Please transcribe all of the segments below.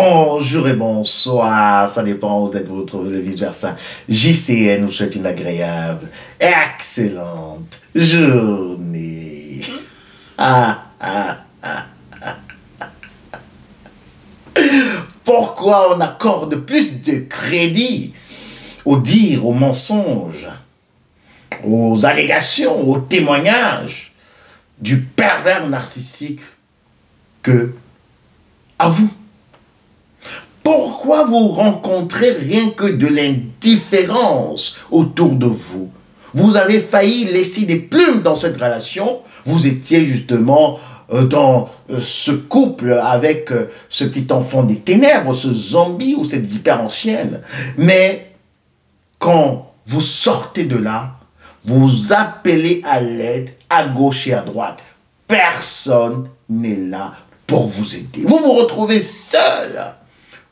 Bonjour et bonsoir, ça dépend où vous êtes, vous retrouvez vice-versa. JCN vous souhaite une agréable, excellente journée. Pourquoi on accorde plus de crédit aux dires, aux mensonges, aux allégations, aux témoignages du pervers narcissique que à vous? Pourquoi vous rencontrez rien que de l'indifférence autour de vous? Vous avez failli laisser des plumes dans cette relation. Vous étiez justement dans ce couple avec ce petit enfant des ténèbres, ce zombie ou cette vipère ancienne. Mais quand vous sortez de là, vous appelez à l'aide à gauche et à droite. Personne n'est là pour vous aider. Vous vous retrouvez seul.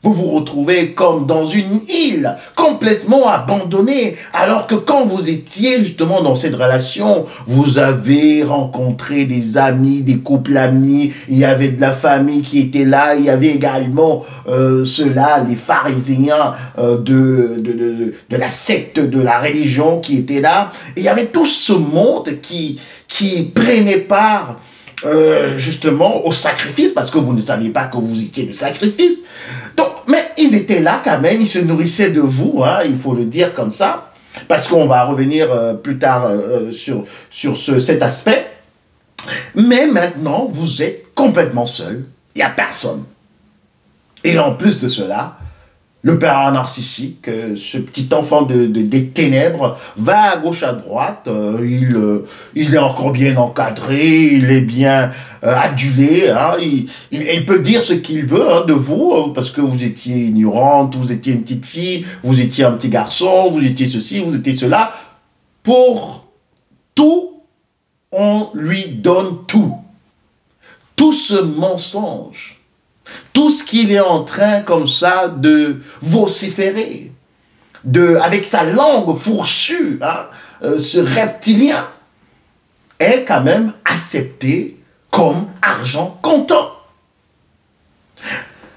Vous vous retrouvez comme dans une île, complètement abandonnée, alors que quand vous étiez justement dans cette relation, vous avez rencontré des amis, des couples amis, il y avait de la famille qui était là, il y avait également ceux-là, les pharisiens de la secte, de la religion qui étaient là, et il y avait tout ce monde qui prenait part justement au sacrifice, parce que vous ne saviez pas que vous étiez le sacrifice. Donc, mais ils étaient là quand même, ils se nourrissaient de vous, hein, il faut le dire comme ça, parce qu'on va revenir plus tard sur cet aspect. Mais maintenant, vous êtes complètement seul, il n'y a personne. Et en plus de cela, le père narcissique, ce petit enfant des ténèbres, va à gauche, à droite, il est encore bien encadré, il est bien adulé, hein, il peut dire ce qu'il veut de vous, parce que vous étiez ignorante, vous étiez une petite fille, vous étiez un petit garçon, vous étiez ceci, vous étiez cela. Pour tout, on lui donne tout. Tout ce mensonge. Tout ce qu'il est en train, comme ça, de vociférer, avec sa langue fourchue, hein, ce reptilien, est quand même accepté comme argent comptant.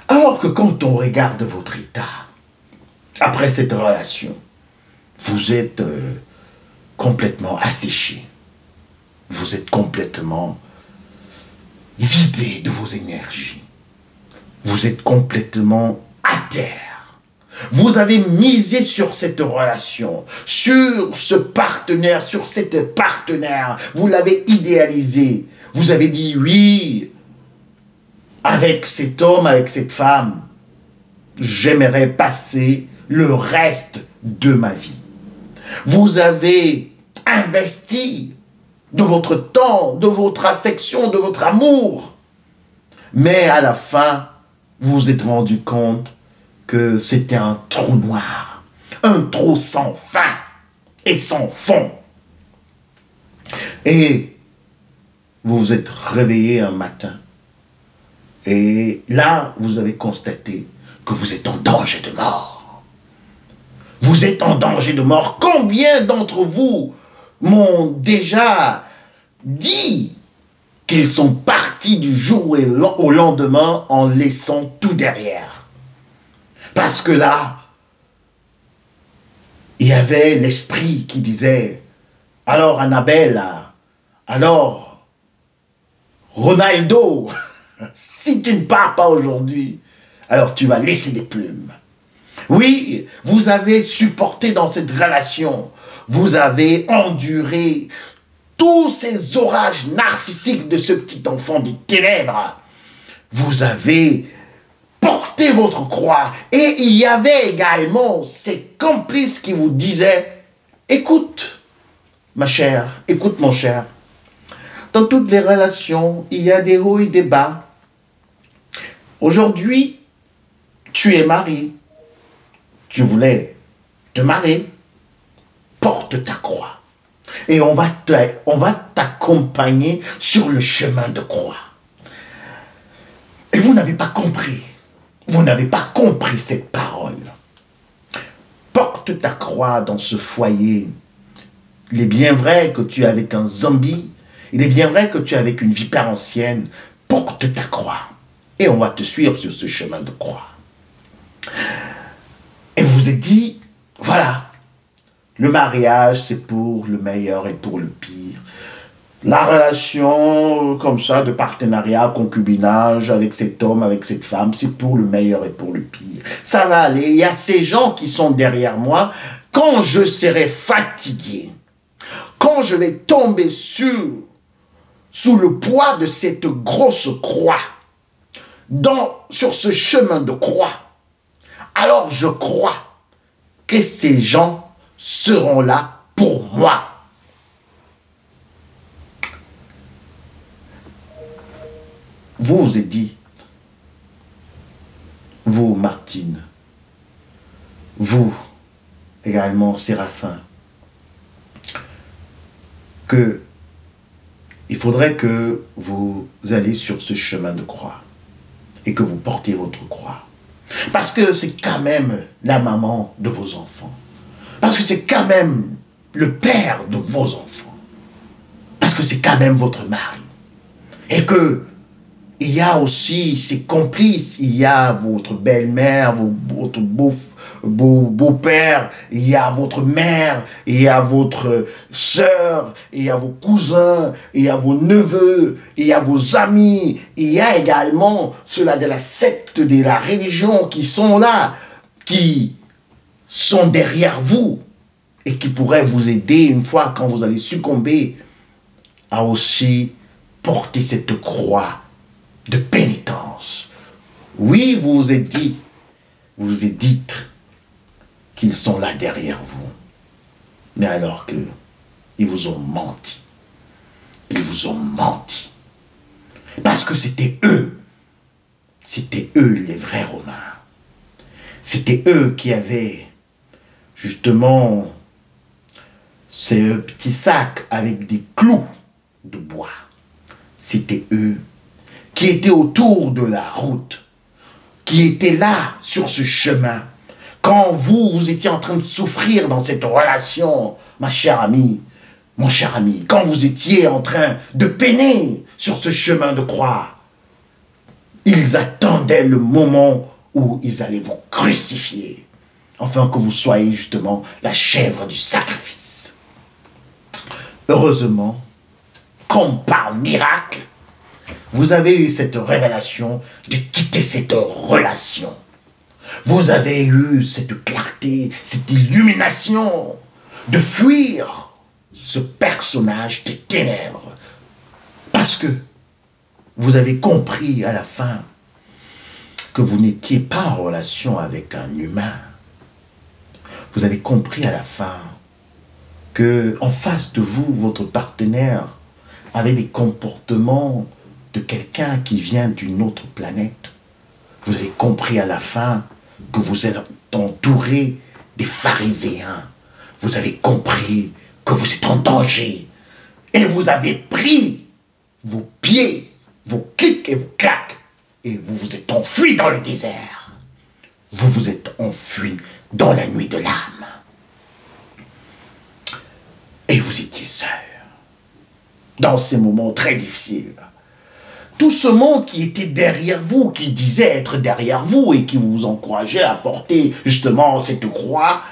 Alors que quand on regarde votre état, après cette relation, vous êtes complètement asséché. Vous êtes complètement vidé de vos énergies. Vous êtes complètement à terre. Vous avez misé sur cette relation, sur ce partenaire, sur cette partenaire. Vous l'avez idéalisé. Vous avez dit oui, avec cet homme, avec cette femme, j'aimerais passer le reste de ma vie. Vous avez investi de votre temps, de votre affection, de votre amour. Mais à la fin, vous vous êtes rendu compte que c'était un trou noir, un trou sans fin et sans fond. Et vous vous êtes réveillé un matin et là, vous avez constaté que vous êtes en danger de mort. Vous êtes en danger de mort. Combien d'entre vous m'ont déjà dit qu'ils sont partis du jour au lendemain en laissant tout derrière? Parce que là, il y avait l'esprit qui disait, alors Annabelle, alors Ronaldo, si tu ne pars pas aujourd'hui, alors tu vas laisser des plumes. Oui, vous avez supporté dans cette relation, vous avez enduré tous ces orages narcissiques de ce petit enfant des ténèbres. Vous avez porté votre croix. Et il y avait également ces complices qui vous disaient, écoute, ma chère, écoute mon cher, dans toutes les relations, il y a des hauts et des bas. Aujourd'hui, tu es marié. Tu voulais te marier. Porte ta croix. Et on va t'accompagner sur le chemin de croix. Et vous n'avez pas compris. Vous n'avez pas compris cette parole. Porte ta croix dans ce foyer. Il est bien vrai que tu es avec un zombie. Il est bien vrai que tu es avec une vipère ancienne. Porte ta croix. Et on va te suivre sur ce chemin de croix. vous êtes dit, voilà, le mariage, c'est pour le meilleur et pour le pire. La relation comme ça de partenariat, concubinage avec cet homme, avec cette femme, c'est pour le meilleur et pour le pire. Ça va aller. Il y a ces gens qui sont derrière moi. Quand je serai fatigué, quand je vais tomber sous le poids de cette grosse croix, sur ce chemin de croix, alors je crois que ces gens seront là pour moi. Vous vous êtes dit, vous Martine, vous également Séraphin, que il faudrait que vous alliez sur ce chemin de croix et que vous portez votre croix. Parce que c'est quand même la maman de vos enfants. Parce que c'est quand même le père de vos enfants. Parce que c'est quand même votre mari. Et que il y a aussi ses complices, il y a votre belle-mère, votre beau-père, il y a votre mère, il y a votre sœur, il y a vos cousins, il y a vos neveux, il y a vos amis, il y a également ceux-là de la secte, de la religion qui sont là, qui sont derrière vous et qui pourraient vous aider une fois quand vous allez succomber à aussi porter cette croix de pénitence. Oui, vous vous êtes dit, vous vous êtes dit qu'ils sont là derrière vous. Mais alors que ils vous ont menti. Ils vous ont menti. Parce que c'était eux les vrais Romains. C'était eux qui avaient justement ce petit sac avec des clous de bois. C'était eux qui étaient autour de la route, qui étaient là sur ce chemin. Quand vous étiez en train de souffrir dans cette relation, ma chère amie, mon cher ami, quand vous étiez en train de peiner sur ce chemin de croix, ils attendaient le moment où ils allaient vous crucifier, afin que vous soyez justement la chèvre du sacrifice. Heureusement, comme par miracle, vous avez eu cette révélation de quitter cette relation. Vous avez eu cette clarté, cette illumination de fuir ce personnage des ténèbres. Parce que vous avez compris à la fin que vous n'étiez pas en relation avec un humain. Vous avez compris à la fin que en face de vous, votre partenaire avait des comportements de quelqu'un qui vient d'une autre planète. Vous avez compris à la fin que vous êtes entouré des pharisiens. Vous avez compris que vous êtes en danger. Et vous avez pris vos pieds, vos clics et vos claques. Et vous vous êtes enfui dans le désert. Vous vous êtes enfui dans la nuit de l'âme. Et vous étiez seul. Dans ces moments très difficiles. Tout ce monde qui était derrière vous, qui disait être derrière vous et qui vous encourageait à porter justement cette croix,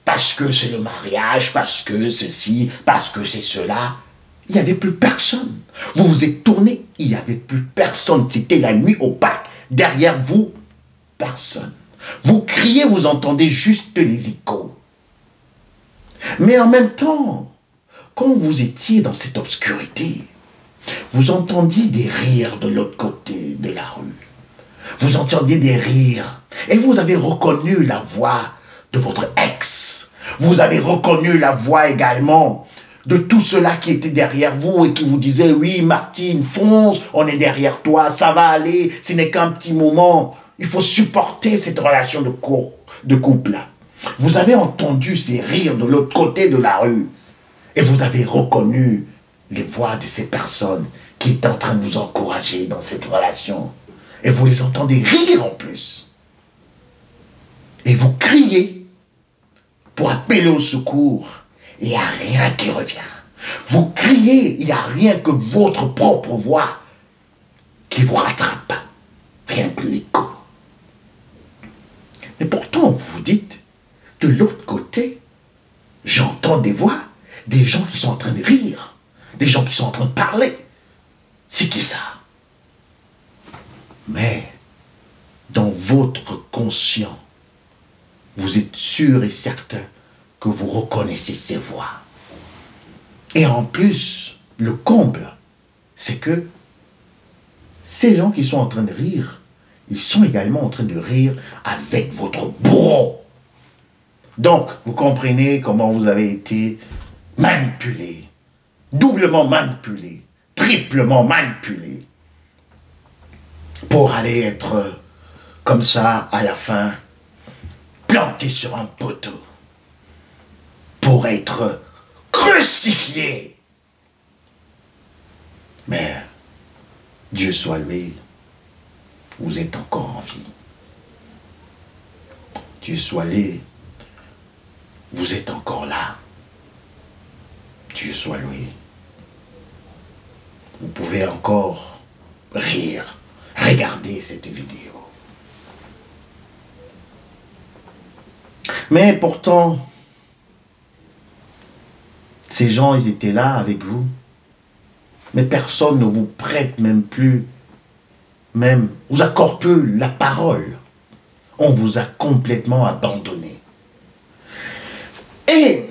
parce que c'est le mariage, parce que ceci, parce que c'est cela, il n'y avait plus personne. Vous vous êtes tourné, il n'y avait plus personne. C'était la nuit opaque. Derrière vous, personne. Vous criez, vous entendez juste les échos. Mais en même temps, quand vous étiez dans cette obscurité, vous entendiez des rires de l'autre côté de la rue. Vous entendiez des rires. Et vous avez reconnu la voix de votre ex. Vous avez reconnu la voix également de tout cela qui était derrière vous et qui vous disait, oui, Martine, fonce, on est derrière toi, ça va aller, ce n'est qu'un petit moment. Il faut supporter cette relation de couple-là. Vous avez entendu ces rires de l'autre côté de la rue et vous avez reconnu les voix de ces personnes qui étaient en train de vous encourager dans cette relation. Et vous les entendez rire en plus. Et vous criez pour appeler au secours. Et il n'y a rien qui revient. Vous criez, il n'y a rien que votre propre voix qui vous rattrape. Rien que l'écho. Mais pourtant, vous vous dites, de l'autre côté, j'entends des voix, des gens qui sont en train de rire, des gens qui sont en train de parler. C'est qui ça? Mais dans votre conscient, vous êtes sûr et certain que vous reconnaissez ces voix. Et en plus, le comble, c'est que ces gens qui sont en train de rire, ils sont également en train de rire avec votre bourreau. Donc, vous comprenez comment vous avez été manipulé, doublement manipulé, triplement manipulé, pour aller être comme ça, à la fin, planté sur un poteau, pour être crucifié. Mais, Dieu soit loué, vous êtes encore en vie. Dieu soit loué, vous êtes encore là. Dieu soit loué. Vous pouvez encore rire, regarder cette vidéo. Mais pourtant, ces gens, ils étaient là avec vous. Mais personne ne vous prête même plus, même, vous accorde plus la parole. On vous a complètement abandonné. Et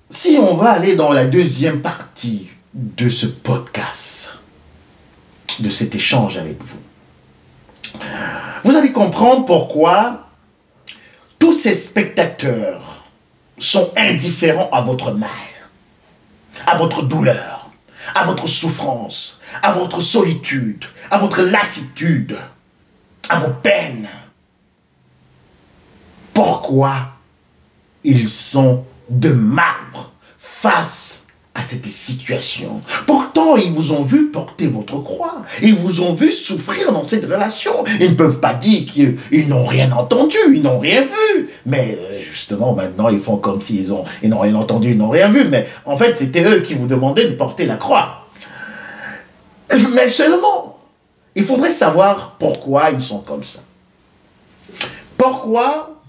si on va aller dans la deuxième partie de ce podcast, de cet échange avec vous, vous allez comprendre pourquoi tous ces spectateurs sont indifférents à votre mal, à votre douleur, à votre souffrance, à votre solitude, à votre lassitude, à vos peines. Pourquoi ils sont de marbre face à cette situation? Pourtant, ils vous ont vu porter votre croix. Ils vous ont vu souffrir dans cette relation. Ils ne peuvent pas dire qu'ils n'ont rien entendu, ils n'ont rien vu. Mais justement, maintenant, ils font comme s'ils n'ont rien entendu, ils n'ont rien vu. Mais en fait, c'était eux qui vous demandaient de porter la croix. Mais seulement, il faudrait savoir pourquoi ils sont comme ça. Pourquoi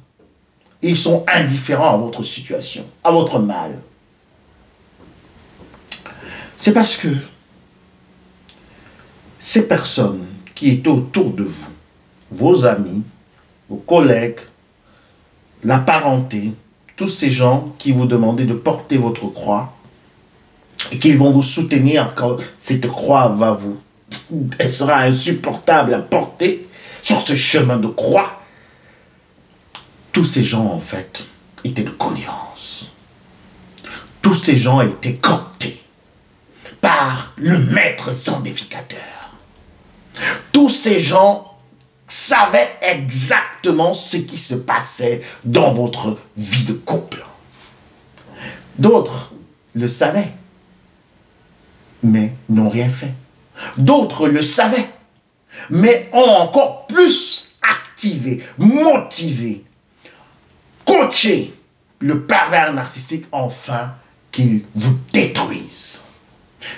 ils sont indifférents à votre situation, à votre mal. C'est parce que ces personnes qui étaient autour de vous, vos amis, vos collègues, la parenté, tous ces gens qui vous demandaient de porter votre croix et qui vont vous soutenir quand cette croix elle sera insupportable à porter sur ce chemin de croix. Tous ces gens, en fait, étaient de connivence. Tous ces gens étaient cooptés par le maître sanctificateur. Tous ces gens savaient exactement ce qui se passait dans votre vie de couple. D'autres le savaient, mais n'ont rien fait. D'autres le savaient, mais ont encore plus activé, motivé, coaché le pervers narcissique afin qu'il vous détruise.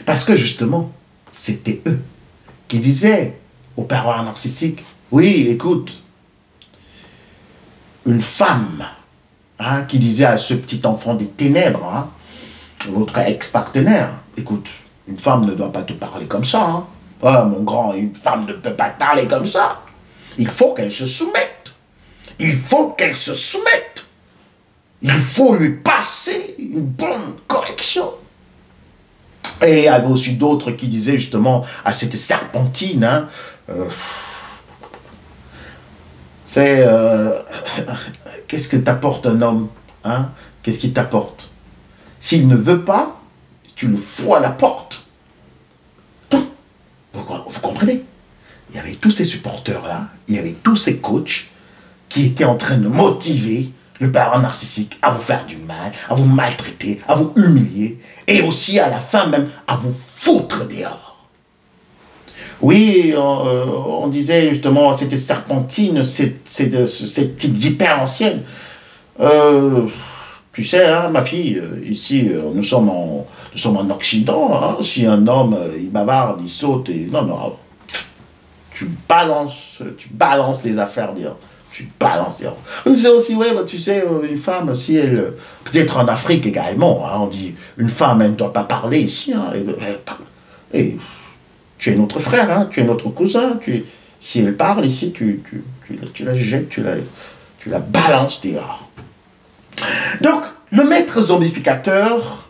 Parce que justement, c'était eux qui disaient au pervers narcissique, oui, écoute, une femme qui disait à ce petit enfant des ténèbres, votre ex-partenaire, écoute, une femme ne doit pas te parler comme ça. Ah, mon grand, une femme ne peut pas te parler comme ça. Il faut qu'elle se soumette. Il faut qu'elle se soumette. Il faut lui passer une bonne correction. Et il y avait aussi d'autres qui disaient justement à cette serpentine, qu'est-ce que t'apporte un homme, Qu'est-ce qu'il t'apporte? S'il ne veut pas, tu le fous à la porte. Donc, vous comprenez? Il y avait tous ces supporters-là, il y avait tous ces coachs qui étaient en train de motiver le pervers narcissique à vous faire du mal, à vous maltraiter, à vous humilier, et aussi à la fin même à vous foutre dehors. Oui, on disait justement, c'était serpentine, cette petite vipère ancienne. Tu sais, ma fille, ici, nous sommes en Occident. Si un homme, il bavarde, il saute, non, tu balances les affaires, dire. tu balances. On disait aussi, ouais, bah, tu sais, une femme, si elle, peut-être en Afrique également, hein, on dit, une femme, elle ne doit pas parler ici. Hein, et tu es notre frère, hein, tu es notre cousin. Si elle parle ici, tu la jettes, tu la balances dehors. Donc, le maître zombificateur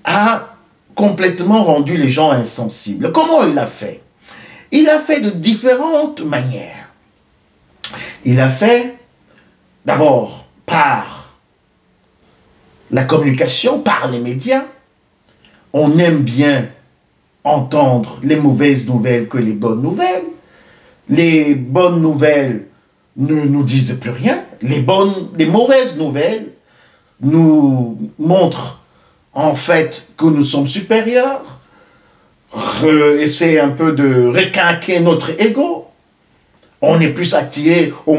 a complètement rendu les gens insensibles. Comment il a fait? Il a fait de différentes manières. Il a fait d'abord par la communication, par les médias. On aime bien entendre les mauvaises nouvelles que les bonnes nouvelles. Les bonnes nouvelles ne nous disent plus rien. Les mauvaises nouvelles nous montrent en fait que nous sommes supérieurs. Essayer un peu de requinquer notre ego. On est plus attiré aux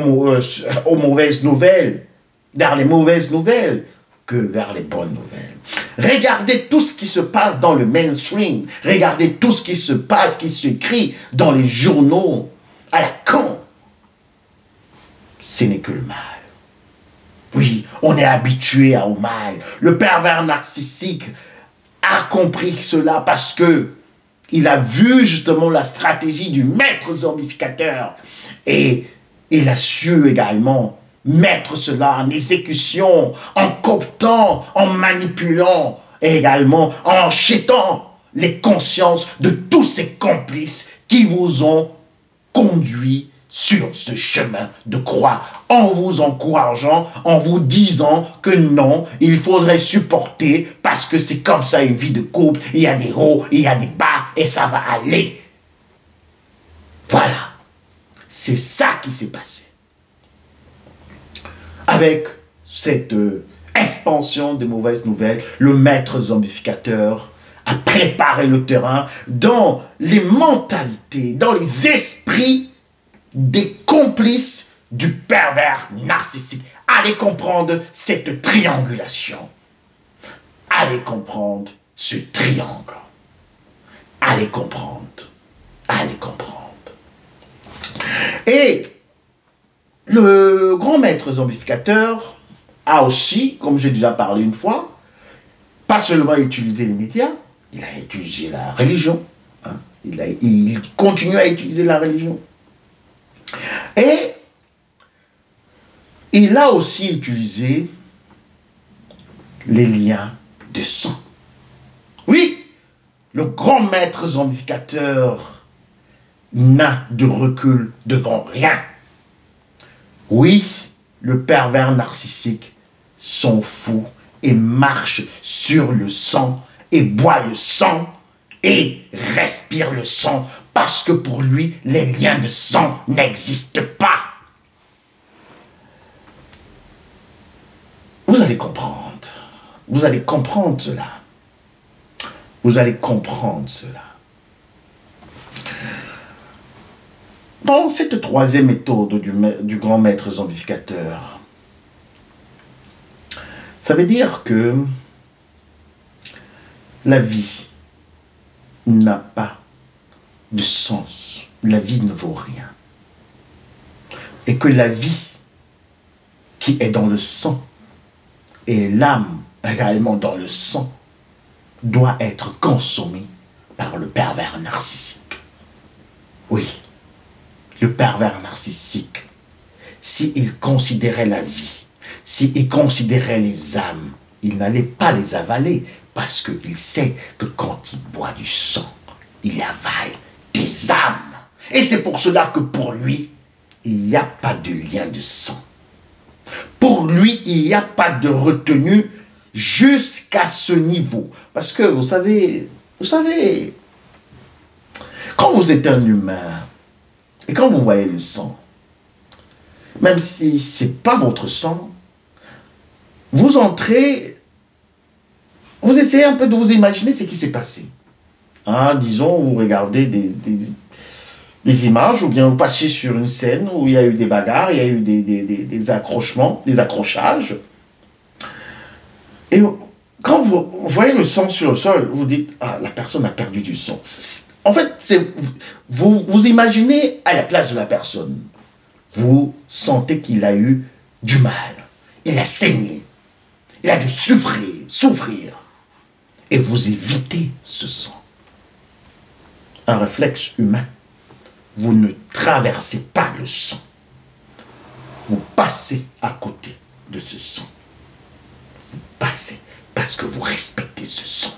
mauvaises nouvelles, vers les mauvaises nouvelles, que vers les bonnes nouvelles. Regardez tout ce qui se passe dans le mainstream. Regardez tout ce qui se passe, qui s'écrit dans les journaux. À la con. Ce n'est que le mal. Oui, on est habitué au mal. Le pervers narcissique a compris cela parce que il a vu justement la stratégie du maître zombificateur et il a su également mettre cela en exécution, en cooptant, en manipulant et également en jetant les consciences de tous ces complices qui vous ont conduit sur ce chemin de croix, en vous encourageant, en vous disant que non, il faudrait supporter parce que c'est comme ça une vie de couple, il y a des hauts, il y a des bas et ça va aller. Voilà, c'est ça qui s'est passé. Avec cette expansion des mauvaises nouvelles, le maître zombificateur a préparé le terrain dans les mentalités, dans les esprits des complices du pervers narcissique. Allez comprendre cette triangulation. Allez comprendre ce triangle. Allez comprendre. Allez comprendre. Et le grand maître zombificateur a aussi, comme j'ai déjà parlé une fois, pas seulement utilisé les médias, il a utilisé la religion. Hein, il continue à utiliser la religion. Et il a aussi utilisé les liens de sang. Oui, le grand maître zombificateur n'a de recul devant rien. Oui, le pervers narcissique s'en fout et marche sur le sang et boit le sang et respire le sang parce que pour lui, les liens de sang n'existent pas. Vous allez comprendre. Vous allez comprendre cela. Vous allez comprendre cela. Dans cette troisième méthode du grand maître zombificateur, ça veut dire que la vie n'a pas de sens. La vie ne vaut rien. Et que la vie qui est dans le sang et l'âme également dans le sang doit être consommée par le pervers narcissique. Oui, le pervers narcissique, s'il considérait la vie, s'il considérait les âmes, il n'allait pas les avaler parce qu'il sait que quand il boit du sang, il avale des âmes. Et c'est pour cela que pour lui, il n'y a pas de lien de sang. Pour lui, il n'y a pas de retenue jusqu'à ce niveau. Parce que vous savez, quand vous êtes un humain, et quand vous voyez le sang, même si ce n'est pas votre sang, vous entrez, vous essayez un peu de vous imaginer ce qui s'est passé. Hein, disons, vous regardez des images, ou bien vous passez sur une scène où il y a eu des bagarres, il y a eu des accrochements, des accrochages. Et quand vous voyez le sang sur le sol, vous dites, ah, la personne a perdu du sang. En fait, vous imaginez à la place de la personne. vous sentez qu'il a eu du mal. Il a saigné. Il a dû souffrir. Et vous évitez ce sang. Un réflexe humain. Vous ne traversez pas le sang. Vous passez à côté de ce sang. Vous passez parce que vous respectez ce sang.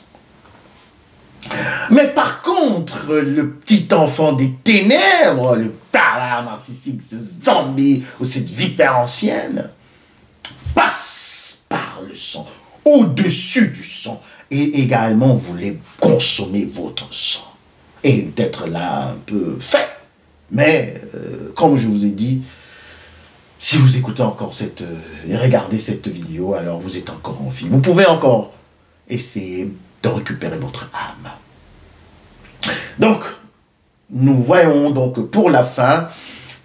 Mais par contre, le petit enfant des ténèbres, le pervers narcissique, ce zombie ou cette vipère ancienne, passe par le sang, au-dessus du sang. Et également, vous voulez consommer votre sang. Et d'être là un peu fait. Mais, comme je vous ai dit, si vous écoutez encore et regardez cette vidéo, alors vous êtes encore en vie. Vous pouvez encore essayer de récupérer votre âme. Donc, nous voyons donc pour la fin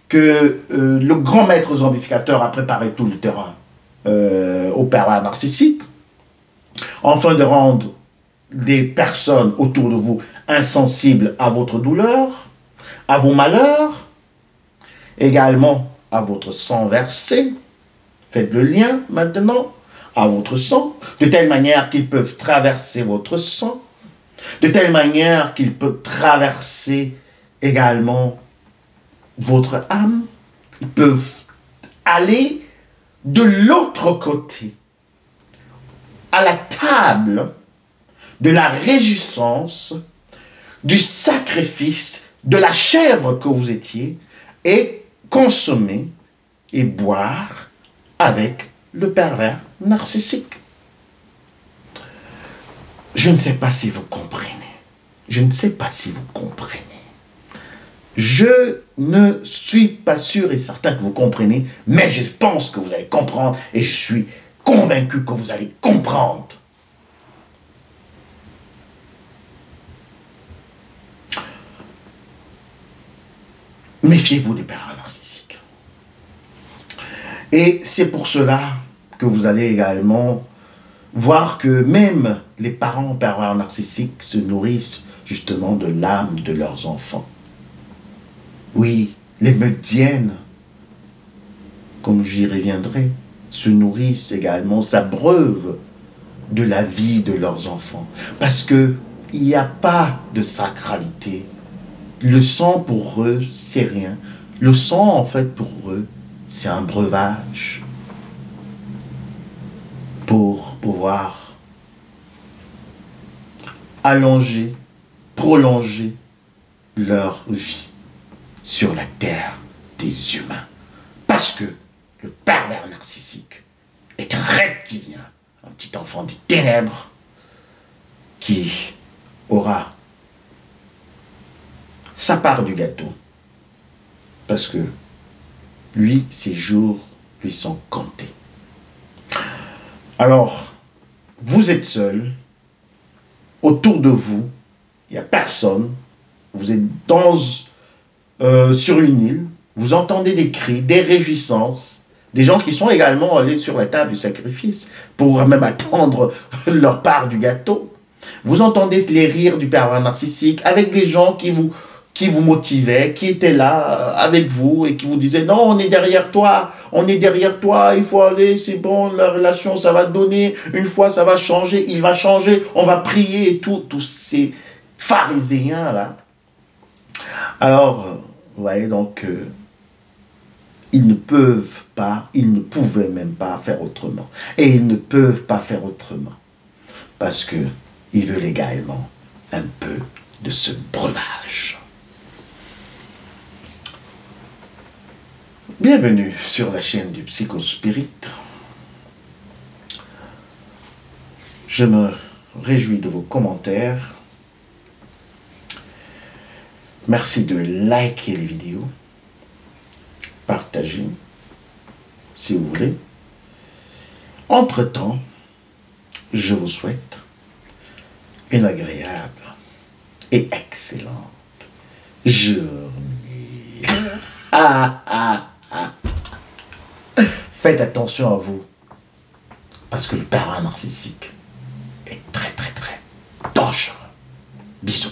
que le grand maître zombificateur a préparé tout le terrain au pervers narcissique, afin de rendre les personnes autour de vous insensibles à votre douleur, à vos malheurs, également à votre sang versé. Faites le lien maintenant à votre sang, de telle manière qu'ils peuvent traverser votre sang, de telle manière qu'ils peuvent traverser également votre âme. Ils peuvent aller de l'autre côté, à la table de la réjouissance, du sacrifice, de la chèvre que vous étiez, et consommer et boire avec le pervers narcissique. Je ne sais pas si vous comprenez. Je ne sais pas si vous comprenez. Je ne suis pas sûr et certain que vous comprenez, mais je pense que vous allez comprendre et je suis convaincu que vous allez comprendre. Méfiez-vous des pervers narcissiques. Et c'est pour cela que vous allez également voir que même les parents pervers narcissiques se nourrissent justement de l'âme de leurs enfants. Oui, les médiennes, comme j'y reviendrai, se nourrissent également, s'abreuvent de la vie de leurs enfants. Parce qu'il n'y a pas de sacralité. Le sang pour eux, c'est rien. Le sang, en fait, pour eux, c'est un breuvage pour pouvoir allonger, prolonger leur vie sur la terre des humains. Parce que le pervers narcissique est un reptilien, un petit enfant des ténèbres qui aura sa part du gâteau. Parce que lui, ses jours lui sont comptés. Alors, vous êtes seul, autour de vous, il n'y a personne, vous êtes sur une île, vous entendez des cris, des réjouissances, des gens qui sont également allés sur la table du sacrifice pour même attendre leur part du gâteau. Vous entendez les rires du pervers narcissique avec des gens qui vous motivaient, qui étaient là avec vous et qui vous disaient « Non, on est derrière toi, il faut aller, c'est bon, la relation, ça va donner, une fois, ça va changer, il va changer, on va prier et tout. » Tous ces pharisiens-là. Alors, vous voyez, donc, ils ne pouvaient même pas faire autrement. Et ils ne peuvent pas faire autrement. Parce qu'ils veulent également un peu de ce breuvage. Bienvenue sur la chaîne du Psychospirit. Je me réjouis de vos commentaires. Merci de liker les vidéos, partager si vous voulez. Entre-temps, je vous souhaite une agréable et excellente journée. Faites attention à vous, parce que le pervers narcissique est très très très dangereux. Bisous.